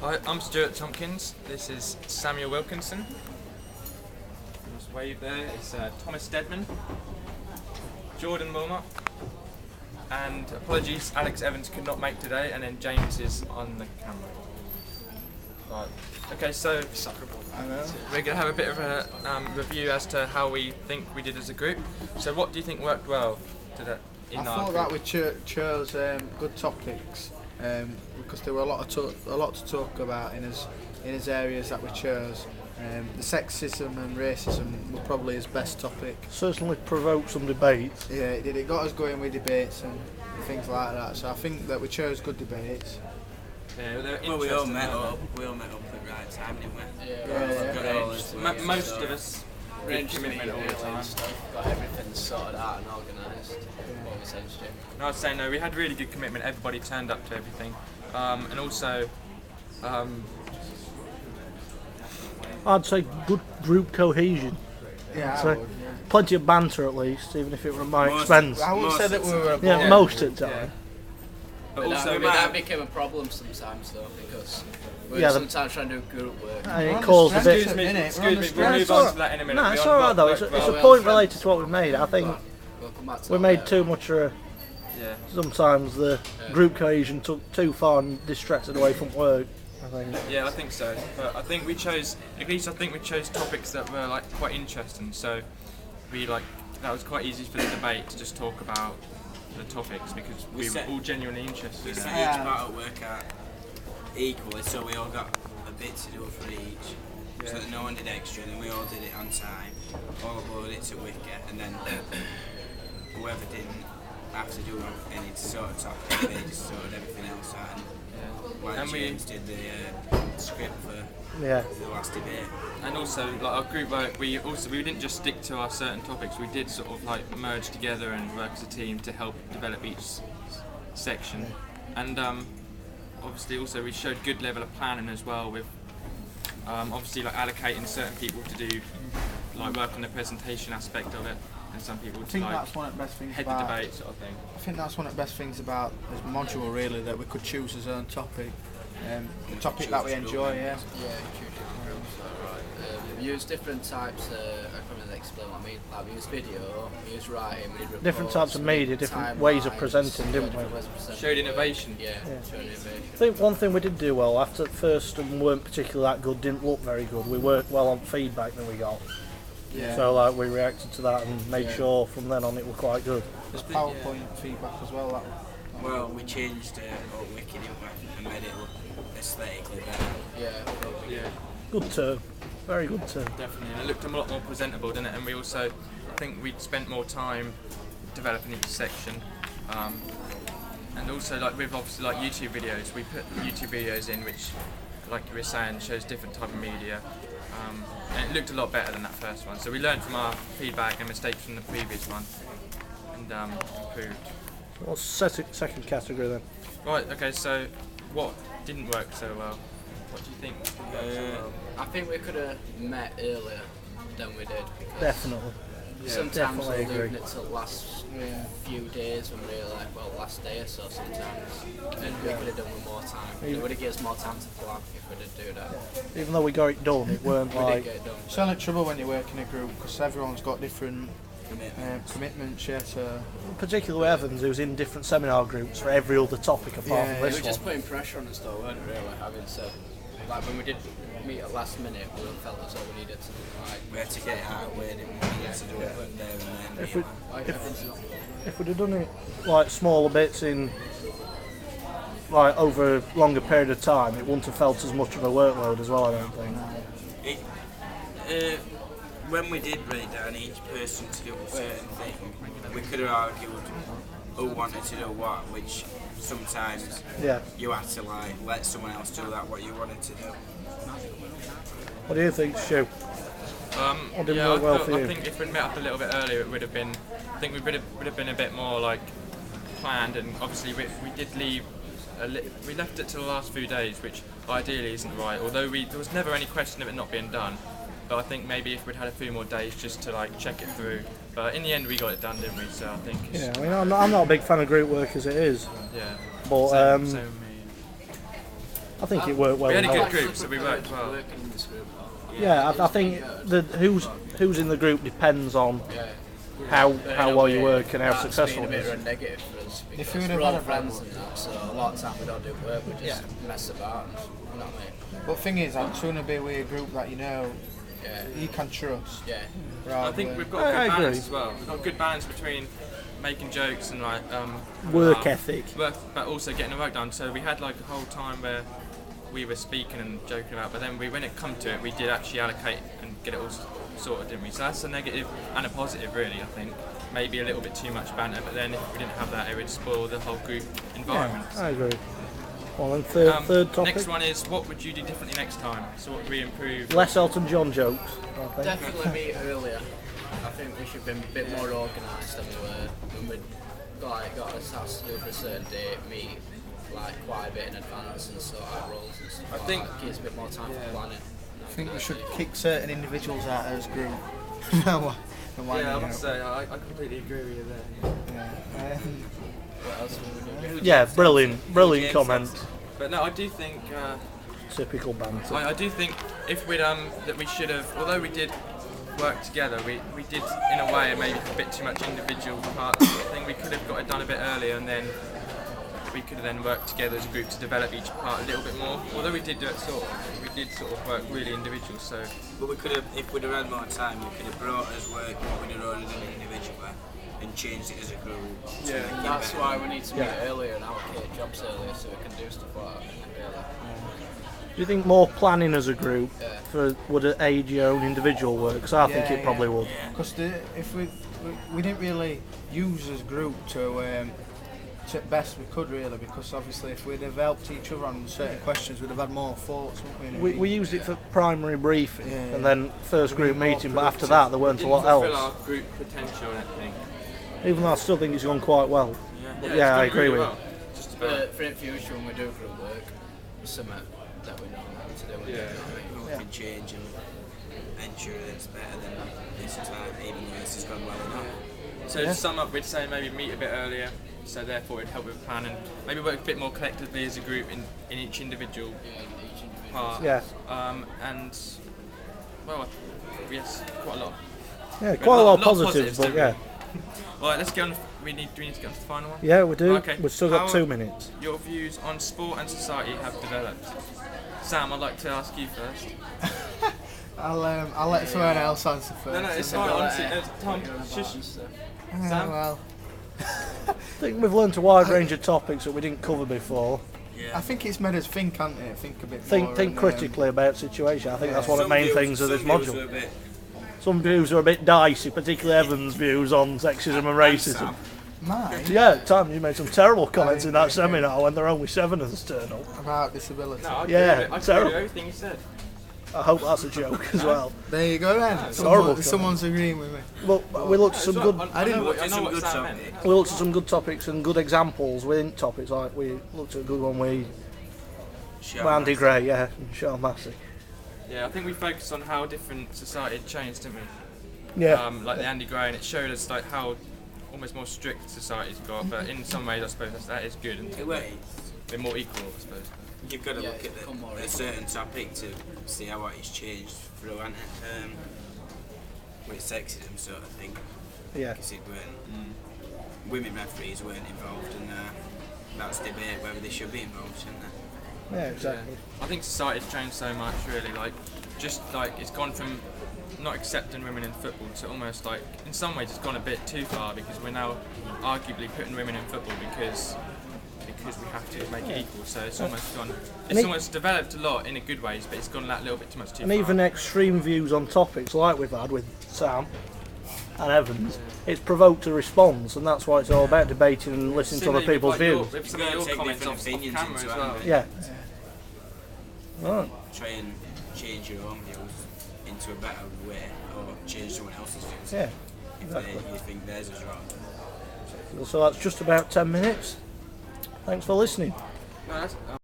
Hi, I'm Stuart Tompkins. This is Samuel Wilkinson. Just wave there. It's Thomas Stedman, Jordan Wilmot, and apologies, Alex Evans could not make today, and then James is on the camera. Right. Okay, so we're going to have a bit of a review as to how we think we did as a group. So, what do you think worked well today? I thought that we chose good topics because there were a lot to talk about in his areas that we chose. The sexism and racism were probably his best topic. Certainly provoked some debates. Yeah, it did. It got us going with debates and things like that. So I think that we chose good debates. Yeah, well, we all met up. We all met up at the right time, didn't we? Yeah. Most of us did commitment all the time. Got everything sorted out and organised. What we said to do. No, I'd say no. We had really good commitment. Everybody turned up to everything, and also. I'd say good group cohesion. Yeah, So, I would, yeah. plenty of banter at least, even if it were at my expense. I wouldn't say that we were a Yeah, most of the time. But But also, that became a problem sometimes though, because we were sometimes trying to do group work. And We're on it caused the a bit. strength at excuse the me, minute. we'll move on to that in a minute. No, it's We're on alright though. It's well, a point related to what we've made. I think We'll come back to we that made later. too much of a. Yeah. Sometimes the group cohesion took too far and distracted away from work. I think. Yeah, I think so. But I think we chose, at least I think we chose topics that were like quite interesting. So that was quite easy for the debate to just talk about the topics because we were all genuinely interested. We in set it. each part of work out equally, so we all got a bit to do for each, so that no one did extra, and then we all did it on time, all uploaded it to Wiki, and then whoever didn't have to do any sort of topic, they just sorted everything else out. And James did the script for Yeah. the last debate. And also, like our group work, we didn't just stick to our certain topics. We did sort of like merge together and work as a team to help develop each section. And obviously, also we showed good level of planning as well. With obviously like allocating certain people to do like work on the presentation aspect of it, and some people I to think like that's one of the best things head the about. debate sort of thing. I think that's one of the best things about this module, really, that we could choose his own topic, a topic that we enjoy. Yeah. We used different types. I can't really explain what I mean. Like we used video, we used writing, we did reports, Different types of media, different ways of presenting, didn't we? Showed innovation. Yeah, showed innovation. I think one thing we did do well after the first and weren't particularly that good, didn't look very good. We worked well on feedback that we got. Yeah. So like we reacted to that and made sure from then on it were quite good. There's PowerPoint feedback as well. Well, we changed our Wiki, didn't we, and made it look aesthetically better. Yeah. Good term. Very good term. Definitely, and it looked a lot more presentable, didn't it? And we also, I think we spent more time developing each section, and also like with obviously like YouTube videos, we put YouTube videos in which, like you were saying, shows different type of media, and it looked a lot better than that first one. So we learned from our feedback and mistakes from the previous one, and improved. What's the second category then? Right. Okay. So what didn't work so well? What do you think worked so well? I think we could have met earlier than we did. Because Definitely. sometimes definitely we're agree. leaving it till the last few days when we're like, well, last day or so sometimes. And we could have done with more time. It would have given us more time to plan if we did do that. Even though we got it done, it weren't We did like. get it done. It's only trouble when you work in a group because everyone's got different commitments. Yeah, so Particularly with Evans, who's in different seminar groups for every other topic apart Yeah, from We this were one. just putting pressure on us though, weren't we, really, having said. Like when we did meet at last minute, we felt as though we needed to We had to get it out of the way, didn't we? We had to do it there and then. If we, like if we'd have done it like smaller bits in like over a longer period of time, it wouldn't have felt as much of a workload as well, I don't think. When we did break down each person to do a certain thing, we could have argued who wanted to do what, which sometimes Yeah. you had to like let someone else do that what you wanted to do. What do you think, Stu? didn't Yeah, work well for I you? think if we'd met up a little bit earlier, it would have been. I think we would have been a bit more like planned, and obviously we did leave. We left it to the last few days, which ideally isn't right. Although there was never any question of it not being done. But I think maybe if we'd had a few more days just to like check it through. But in the end, we got it done, didn't we? So I think. Yeah, I mean, I'm not a big fan of group work as it is, Yeah. but Same with me. I think it worked well. We had a enough. good group, so we worked well. Working in this group, though. Yeah, I think who's in the group depends on Yeah. how In a well you way, work and how that's successful been a it bit of is. a negative for us If because we would have we're all had a friends bad and that, so a lot of time we don't do work, we just mess about. And, you know what I mean? But thing is, I'd sooner be with a group that you know Yeah. you can trust. Yeah. I think we've got a I good agree. balance as well. We've got a good balance between making jokes and like Work ethic. but also getting the work done. So we had like a whole time where we were speaking and joking about, but then when it come to it, we did actually allocate and get it all sorted, didn't we? So that's a negative and a positive, really. I think maybe a little bit too much banter, but then if we didn't have that, it would spoil the whole group environment. I agree. Well, then third topic. Next one is what would you do differently next time? So what would we improve? Less Elton John jokes. I think. Definitely meet earlier. I think we should be a bit more organised than we were when we got a task to do for a certain date, meet like quite a bit in advance and sort out roles and stuff. I think- that. Gives a bit more time for planning. I think we should kick certain individuals out as group. Yeah, I must say, I completely agree with you there. What else would we do? Yeah, brilliant comment. But no, I do think. Typical banter. I do think if we'd that we should have, although we did work together, we did in a way maybe a bit too much individual part sort of thing. We could have got it done a bit earlier, and then we could have then worked together as a group to develop each part a little bit more. Although we did do it we did sort of work really individual. So But we could have, if we'd have had more time, we could have brought us work what we'd have already done individually and changed it as a group. to Yeah. make it That's better. why we need to meet earlier and allocate jobs earlier so we can do stuff like that earlier. Do you think more planning as a group Yeah. would it aid your own individual work? Because I think it probably would. Because if we didn't really use as group to best we could really, because obviously if we'd have helped each other on certain questions, we'd have had more thoughts, wouldn't we? We used it for primary briefing Yeah, and then first To group be more meeting, but after productive. that there weren't a didn't lot fulfil else. our group potential, I think. Even though I still think it's gone quite well. Yeah, Yeah, I it's agree done with really you. well. Just about. For in future when we do group work, it's something that we know how to do. Yeah. You know what I mean? We can change and ensure that it's better than this time, even though this has gone well enough. So to sum up, we'd say maybe meet a bit earlier, so therefore it'd help with planning. Maybe work a bit more collectively as a group in each individual Yeah, each individual. part. Yeah. And well, yes, quite a lot. Yeah, quite a lot of positives, positives, but don't we? yeah. All right, let's get on. Do we need to get on to the final one? Yeah, we do. Okay. We've still got How 2 minutes. Your views on sport and society have developed. Sam, I'd like to ask you first. I'll let someone else answer first. No, it's fine. Honestly, Tom, shush. Sam? Well, I think we've learnt a wide range of topics that we didn't cover before. I think it's made us think, hasn't it? Think a bit more. Think and, critically about situation. I think that's one of the main things of this Some views were module. a bit Some views are a bit dicey, particularly Evan's views on sexism and racism. Mine Yeah, at times you made some terrible comments in that seminar when there are only 7 of us turned up. about disability. No, I agree Yeah, with it. I agree terrible. with everything you said. I hope that's a joke as well. There you go then. horrible Someone's agreeing with me. But we looked at some good. I know what good Sam topic. meant. We looked at some good topics and good examples within topics. Like we looked at a good one with Andy Gray, yeah, and Sean Massey. Yeah, I think we focused on how different society had changed, didn't we? Yeah, Like the Andy Gray, and it showed us like how almost more strict society's got, but in some ways I suppose that is good, and we're more equal, I suppose. You've got to Yeah, look at become more a certain topic to see how it's changed through, hasn't it? With sexism sort of thing. yeah. Because it weren't, women referees weren't involved, and that's debate whether they should be involved, shouldn't they? Yeah, exactly. I think society's changed so much, really. Like, just like it's gone from not accepting women in football to almost like, in some ways, it's gone a bit too far because we're now arguably putting women in football because we have to make it equal. So it's almost gone. It's almost developed a lot in a good ways, but it's gone that little bit too much too And far. even extreme views on topics like we've had with Sam and Evans, it's provoked a response, and that's why it's all about debating and listening to other Similarly, people's like your- views. with some of your Take comments different off opinions camera into as it, well. haven't we? Yeah. Right. Try and change your own views into a better way, or change someone else's views. Yeah. If Exactly. you think theirs is wrong. So that's just about 10 minutes. Thanks for listening. No, that's,